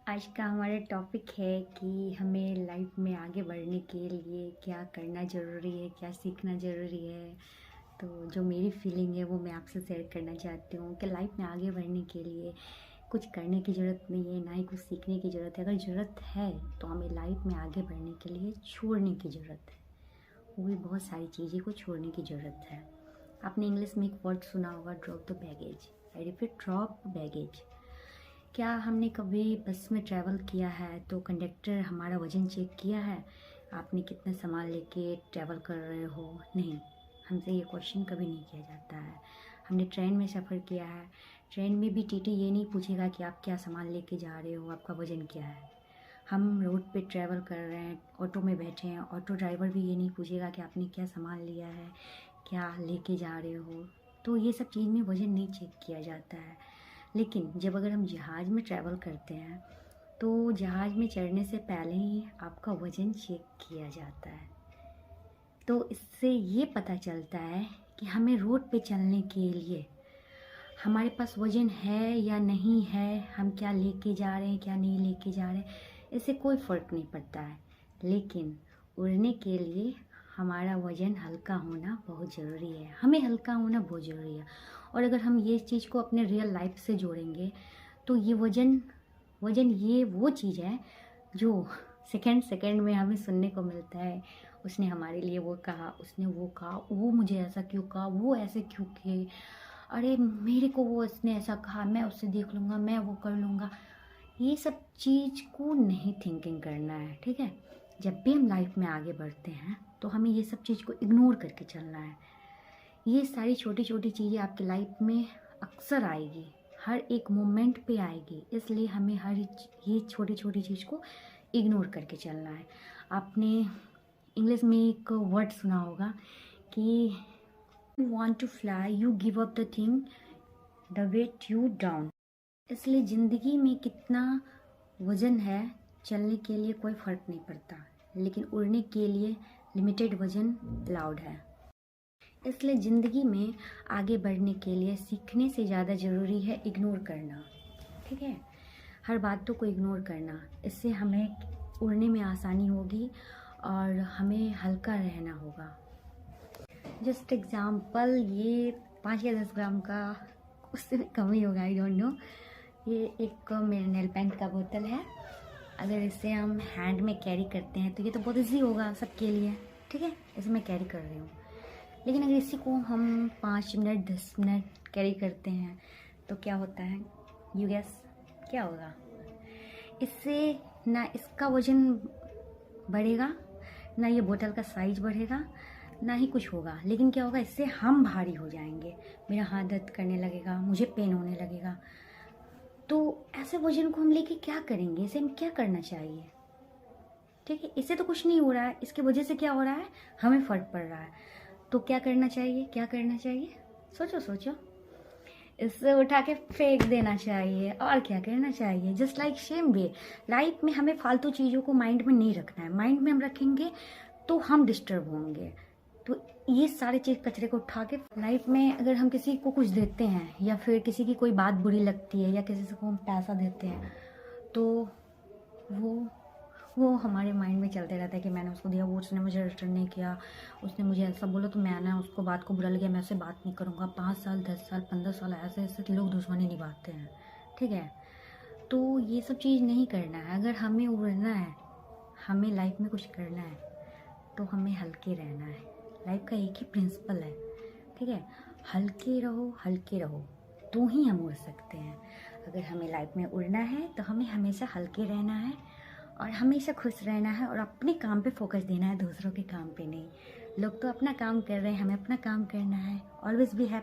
आज का हमारा टॉपिक है कि हमें लाइफ में आगे बढ़ने के लिए क्या करना ज़रूरी है, क्या सीखना ज़रूरी है। तो जो मेरी फीलिंग है वो मैं आपसे शेयर करना चाहती हूँ कि लाइफ में आगे बढ़ने के लिए कुछ करने की ज़रूरत नहीं है, ना ही कुछ सीखने की ज़रूरत है। अगर ज़रूरत है तो हमें लाइफ में आगे बढ़ने के लिए छोड़ने की ज़रूरत है। वो भी बहुत सारी चीज़ें को छोड़ने की ज़रूरत है। आपने इंग्लिश में एक वर्ड सुना होगा, drop the baggage. I repeat, drop baggage. क्या हमने कभी बस में ट्रैवल किया है तो कंडक्टर हमारा वज़न चेक किया है, आपने कितना सामान लेके ट्रैवल कर रहे हो? नहीं, हमसे ये क्वेश्चन कभी नहीं किया जाता है। हमने ट्रेन में सफ़र किया है, ट्रेन में भी टीटी ये नहीं पूछेगा कि आप क्या सामान लेके जा रहे हो, आपका वज़न क्या है। हम रोड पे ट्रैवल कर रहे हैं, ऑटो में बैठे हैं, ऑटो ड्राइवर भी ये नहीं पूछेगा कि आपने क्या सामान लिया है, क्या लेके जा रहे हो। तो ये सब चीज़ में वज़न नहीं चेक किया जाता है। लेकिन जब अगर हम जहाज़ में ट्रैवल करते हैं तो जहाज़ में चढ़ने से पहले ही आपका वज़न चेक किया जाता है। तो इससे ये पता चलता है कि हमें रोड पे चलने के लिए हमारे पास वज़न है या नहीं है, हम क्या लेके जा रहे हैं, क्या नहीं लेके जा रहे हैं, इससे कोई फ़र्क नहीं पड़ता है। लेकिन उड़ने के लिए हमारा वज़न हल्का होना बहुत ज़रूरी है, हमें हल्का होना बहुत ज़रूरी है। और अगर हम ये चीज़ को अपने रियल लाइफ से जोड़ेंगे तो ये वज़न वज़न ये वो चीज़ है जो सेकंड सेकंड में हमें सुनने को मिलता है। उसने हमारे लिए वो कहा, उसने वो कहा, वो मुझे ऐसा क्यों कहा, वो ऐसे क्यों किए, अरे मेरे को वो इसने ऐसा कहा, मैं उससे देख लूँगा, मैं वो कर लूँगा। ये सब चीज़ को नहीं थिंकिंग करना है, ठीक है। जब भी हम लाइफ में आगे बढ़ते हैं तो हमें ये सब चीज़ को इग्नोर करके चलना है। ये सारी छोटी छोटी चीज़ें आपकी लाइफ में अक्सर आएगी, हर एक मोमेंट पे आएगी, इसलिए हमें ये छोटी छोटी चीज़ को इग्नोर करके चलना है। आपने इंग्लिश में एक वर्ड सुना होगा कि you want to fly you give up the thing the weight you down. इसलिए ज़िंदगी में कितना वज़न है, चलने के लिए कोई फ़र्क नहीं पड़ता, लेकिन उड़ने के लिए लिमिटेड वज़न अलाउड है। इसलिए ज़िंदगी में आगे बढ़ने के लिए सीखने से ज़्यादा ज़रूरी है इग्नोर करना, ठीक है। हर बातों को इग्नोर करना, इससे हमें उड़ने में आसानी होगी और हमें हल्का रहना होगा। जस्ट एग्ज़ाम्पल, ये 5 या 10 ग्राम का, उससे भी कम ही होगा, आई डोंट नो। ये एक मेरे नेल पेंट का बोतल है। अगर इसे हम हैंड में कैरी करते हैं तो ये तो बहुत ईजी होगा सबके लिए, ठीक है। इसे मैं कैरी कर रही हूँ। लेकिन अगर इसी को हम 5 मिनट 10 मिनट कैरी करते हैं तो क्या होता है, यू गेस क्या होगा? इससे ना इसका वज़न बढ़ेगा, ना ये बोतल का साइज बढ़ेगा, ना ही कुछ होगा। लेकिन क्या होगा, इससे हम भारी हो जाएंगे, मेरा हाथ दर्द करने लगेगा, मुझे पेन होने लगेगा। तो ऐसे वज़न को हम लेके क्या करेंगे, इसे हम क्या करना चाहिए, ठीक है। इससे तो कुछ नहीं हो रहा है, इसकी वजह से क्या हो रहा है, हमें फ़र्क पड़ रहा है। तो क्या करना चाहिए, क्या करना चाहिए, सोचो सोचो। इससे उठा के फेंक देना चाहिए, और क्या करना चाहिए। Just like same way life में हमें फालतू चीज़ों को माइंड में नहीं रखना है। माइंड में हम रखेंगे तो हम डिस्टर्ब होंगे। तो ये सारे चीज़ कचरे को उठा के लाइफ में अगर हम किसी को कुछ देते हैं या फिर किसी की कोई बात बुरी लगती है या किसी को हम पैसा देते हैं तो वो वो हमारे माइंड में चलते रहता है कि मैंने उसको दिया, वो उसने मुझे रिटर्न नहीं किया, उसने मुझे ऐसा बोला तो मैंने उसको बात को बुरा लग गया, मैं उससे बात नहीं करूँगा। 5 साल 10 साल 15 साल ऐसे ऐसे लोग दुश्मनी निभाते हैं, ठीक है। तो ये सब चीज़ नहीं करना है। अगर हमें उड़ना है, हमें लाइफ में कुछ करना है तो हमें हल्के रहना है। लाइफ का एक ही प्रिंसिपल है, ठीक है, हल्के रहो तो ही हम उड़ सकते हैं। अगर हमें लाइफ में उड़ना है तो हमें हमेशा हल्के रहना है और हमेशा खुश रहना है और अपने काम पे फोकस देना है, दूसरों के काम पे नहीं। लोग तो अपना काम कर रहे हैं, हमें अपना काम करना है। Always be happy.